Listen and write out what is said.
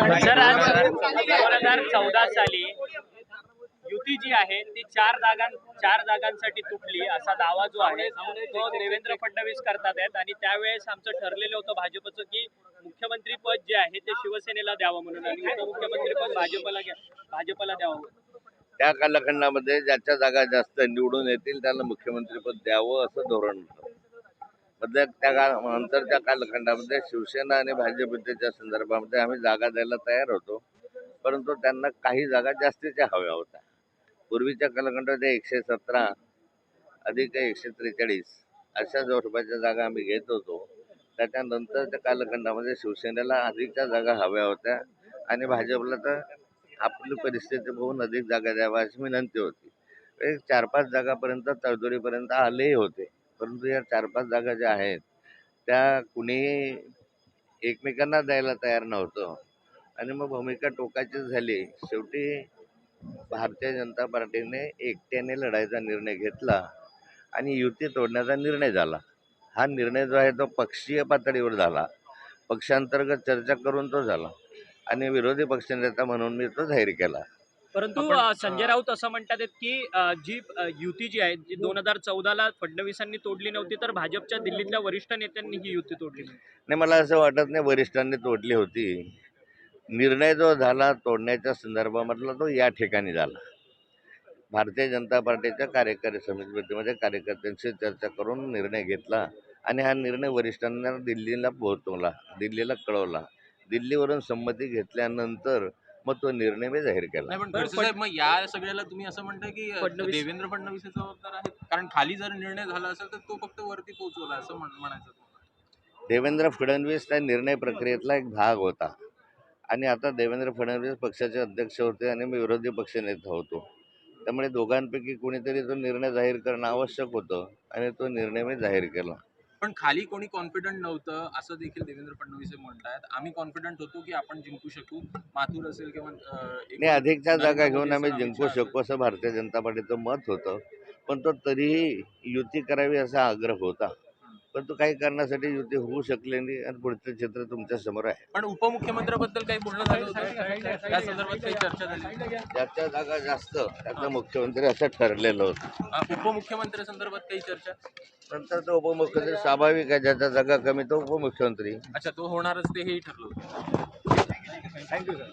Sir, आज 2014 साली युती जी आहे ती चार जागांसाठी तुटली असा दावा जो आहे तो देवेंद्र फडणवीस करतात आहेत आणि त्यावेळेस आमचं ठरलेलं होतं भाजपचं की मुख्यमंत्री पद जे आहे ते शिवसेनेला द्यावं म्हणून आणि उपमुख्यमंत्री पद भाजपला द्यावं. त्या कालखंडामध्ये ज्याच्या जागा जास्त निवडून येतील त्याला मुख्यमंत्रीपद द्यावं असं धोरण होतं. नंतरच्या कालखंडामध्ये शिवसेना आणि भाजपच्या संदर्भामध्ये आम्ही जागा द्यायला तयार होतो, परंतु त्यांना काही जागा जास्तीच्या हव्या होत्या. पूर्वीच्या कालखंडामध्ये 117 अधिक 143 अशा स्वरूपाच्या जागा आम्ही घेत होतो. त्याच्यानंतरच्या कालखंडामध्ये शिवसेनेला अधिकच्या जागा हव्या होत्या आणि भाजपला तर आपली परिस्थिती बघून अधिक जागा द्यावा अशी विनंती होती. 4-5 जागापर्यंत तडजोडीपर्यंत आलेही होते, परंतु या 4-5 जागा ज्या आहेत त्या कुणीही एकमेकांना द्यायला तयार नव्हतं आणि मग भूमिका टोकाची झाली. शेवटी भारतीय जनता पार्टीने एकट्याने लढायचा निर्णय घेतला आणि युती तोडण्याचा निर्णय झाला. हा निर्णय जो आहे तो पक्षीय पातळीवर झाला, पक्षांतर्गत चर्चा करून तो झाला आणि विरोधी पक्षनेता म्हणून मी तो जाहीर केला. परंतु संजय राऊत असं म्हणतात की जी युती जी आहे जी 2014ला फडणवीसांनी तोडली नव्हती तर भाजपच्या दिल्लीतल्या वरिष्ठ नेत्यांनी ही युती तोडली नाही, मला असं वाटत नाही वरिष्ठांनी तोडली होती. निर्णय जो झाला तोडण्याच्या संदर्भामधला तो या ठिकाणी झाला. भारतीय जनता पार्टीच्या कार्यकारी समितीमध्ये कार्यकर्त्यांशी चर्चा करून निर्णय घेतला आणि हा निर्णय वरिष्ठांना दिल्लीला पोहोचवला, दिल्लीला कळवला. दिल्लीवरून संमती घेतल्यानंतर मग तो निर्णय मी जाहीर केला. मग या सगळ्याला तुम्ही असं म्हणताय की देवेंद्र फडणवीस जबाबदार आहेत, कारण खाली जर निर्णय झाला असेल तर तो फक्त वरती पोहोचवला असं म्हणायचं. देवेंद्र फडणवीस त्या निर्णय प्रक्रियेतला एक भाग होता आणि आता देवेंद्र फडणवीस पक्षाचे अध्यक्ष होते आणि मी विरोधी पक्षनेता होतो. त्यामुळे दोघांपैकी कोणीतरी तो निर्णय जाहीर करणं आवश्यक होतं आणि तो निर्णय मी जाहीर केला. पण खाली कोणी कॉन्फिडंट नव्हतं असं देखील देवेंद्र फडणवीस म्हणतात. आम्ही कॉन्फिडंट होतो की आपण जिंकू शकू, माथूर असेल किंवा नाही, अधिकच्या जागा घेऊन आम्ही जिंकू शकू असं भारतीय जनता पार्टीचं मत होतं, पण तो तरीही युती करावी असा आग्रह होता. पण तो काही कारणासाठी युती होऊ शकली नाही आणि पुढचं चित्र तुमच्या समोर आहे. पण उपमुख्यमंत्र्याबद्दल काही बोलणं झालं होतं, त्या संदर्भात काही चर्चा झाली? ज्याच्या जागा जास्त त्याचा मुख्यमंत्री असं ठरलेलं होतं. उपमुख्यमंत्री संदर्भात काही चर्चा? नंतर तो उपमुख्यमंत्री स्वाभाविक आहे, ज्याच्या जागा कमी तो उपमुख्यमंत्री. अच्छा, तो होणारच ते हेही ठरलं होतं. Thank you sir.